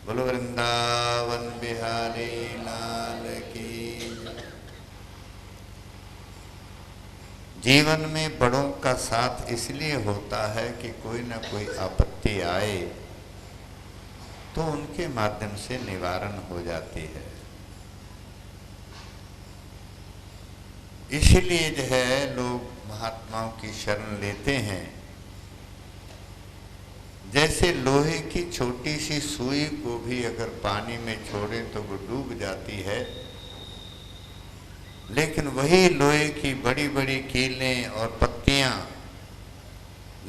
बोलो वृंदावन बिहारी लाल की। जीवन में बड़ों का साथ इसलिए होता है कि कोई ना कोई आपत्ति आए तो उनके माध्यम से निवारण हो जाती है। इसलिए जो है लोग महात्माओं की शरण लेते हैं। जैसे लोहे की छोटी सी सुई को भी अगर पानी में छोड़ें तो वो डूब जाती है, लेकिन वही लोहे की बड़ी बड़ी कीलें और पत्तियां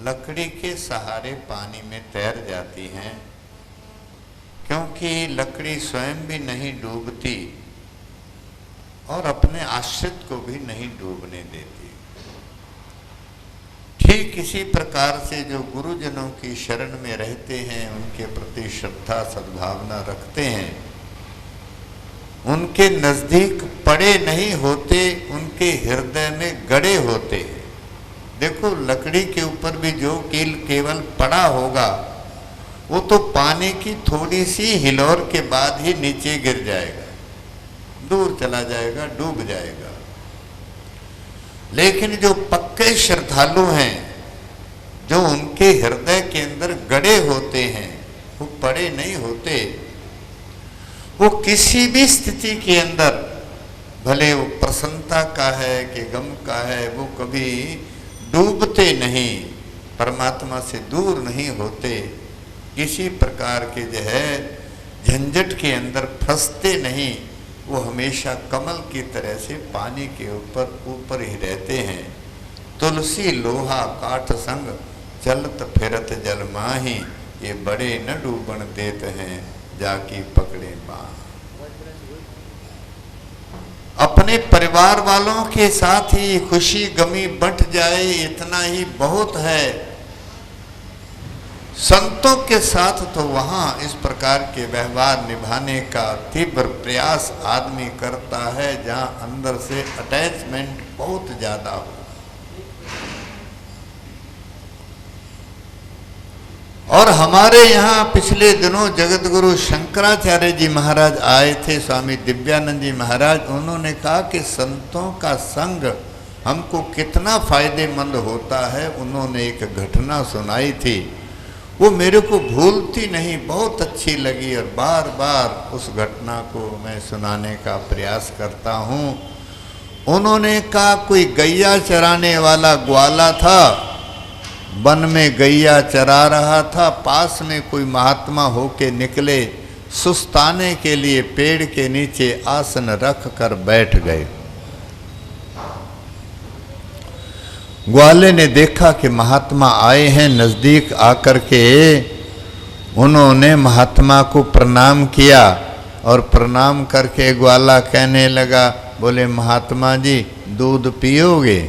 लकड़ी के सहारे पानी में तैर जाती हैं, क्योंकि लकड़ी स्वयं भी नहीं डूबती और अपने आश्रित को भी नहीं डूबने देती। ठीक इसी प्रकार से जो गुरुजनों की शरण में रहते हैं, उनके प्रति श्रद्धा सद्भावना रखते हैं, उनके नजदीक पड़े नहीं होते, उनके हृदय में गड़े होते हैं। देखो, लकड़ी के ऊपर भी जो कील केवल पड़ा होगा वो तो पानी की थोड़ी सी हिलोर के बाद ही नीचे गिर जाएगा, दूर चला जाएगा, डूब जाएगा। लेकिन जो पक्के श्रद्धालु हैं, जो उनके हृदय के अंदर गड़े होते हैं, वो पड़े नहीं होते, वो किसी भी स्थिति के अंदर, भले वो प्रसन्नता का है कि गम का है, वो कभी डूबते नहीं, परमात्मा से दूर नहीं होते, किसी प्रकार के जो है झंझट के अंदर फंसते नहीं, वो हमेशा कमल की तरह से पानी के ऊपर ही रहते हैं। तुलसी लोहा काठ संग चलत फिरत जल माही, ये बड़े न डूबन देत हैं जाकी पकड़े बाँ। अपने परिवार वालों के साथ ही खुशी गमी बंट जाए, इतना ही बहुत है। संतों के साथ तो वहाँ इस प्रकार के व्यवहार निभाने का तीव्र प्रयास आदमी करता है जहाँ अंदर से अटैचमेंट बहुत ज्यादा हो। और हमारे यहाँ पिछले दिनों जगत गुरु शंकराचार्य जी महाराज आए थे, स्वामी दिव्यानंद जी महाराज। उन्होंने कहा कि संतों का संग हमको कितना फायदेमंद होता है। उन्होंने एक घटना सुनाई थी, वो मेरे को भूलती नहीं, बहुत अच्छी लगी और बार बार उस घटना को मैं सुनाने का प्रयास करता हूँ। उन्होंने कहा कोई गैया चराने वाला ग्वाला था, वन में गैया चरा रहा था, पास में कोई महात्मा होके निकले, सुस्ताने के लिए पेड़ के नीचे आसन रख कर बैठ गए। ग्वाले ने देखा कि महात्मा आए हैं, नज़दीक आकर के उन्होंने महात्मा को प्रणाम किया और प्रणाम करके ग्वाला कहने लगा, बोले महात्मा जी दूध पियोगे?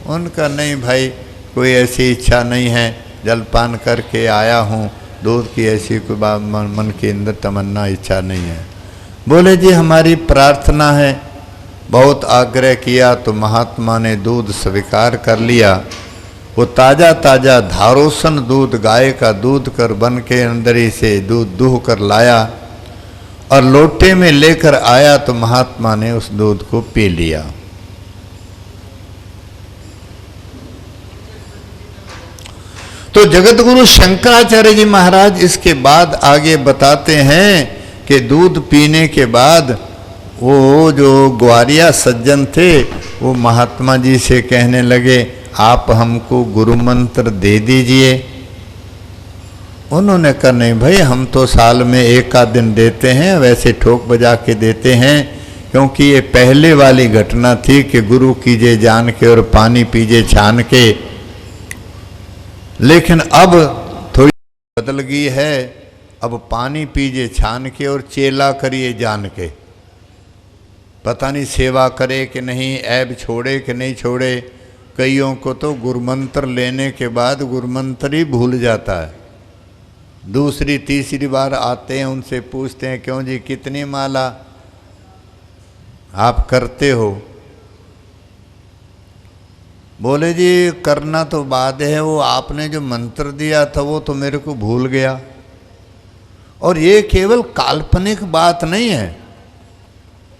उनका नहीं भाई, कोई ऐसी इच्छा नहीं है, जलपान करके आया हूँ, दूध की ऐसी कोई बात मन के अंदर तमन्ना इच्छा नहीं है। बोले जी हमारी प्रार्थना है। बहुत आग्रह किया तो महात्मा ने दूध स्वीकार कर लिया। वो ताज़ा ताज़ा धारोसन दूध, गाय का दूध कर बन के अंदर ही से दूध दूह कर लाया और लोटे में लेकर आया तो महात्मा ने उस दूध को पी लिया। तो जगत गुरु शंकराचार्य जी महाराज इसके बाद आगे बताते हैं कि दूध पीने के बाद वो जो ग्वारिया सज्जन थे वो महात्मा जी से कहने लगे, आप हमको गुरु मंत्र दे दीजिए। उन्होंने कहा नहीं भाई, हम तो साल में एक आध दिन देते हैं, वैसे ठोक बजा के देते हैं, क्योंकि ये पहले वाली घटना थी कि गुरु कीजे जान के और पानी पीजे छान के। लेकिन अब थोड़ी बदल गई है, अब पानी पीजे छान के और चेला करिए जान के। पता नहीं सेवा करे कि नहीं, ऐब छोड़े कि नहीं छोड़े। कईयों को तो गुरुमंत्र लेने के बाद गुरुमंत्र ही भूल जाता है। दूसरी तीसरी बार आते हैं, उनसे पूछते हैं क्यों जी कितनी माला आप करते हो? बोले जी करना तो बाद है, वो आपने जो मंत्र दिया था वो तो मेरे को भूल गया। और ये केवल काल्पनिक बात नहीं है,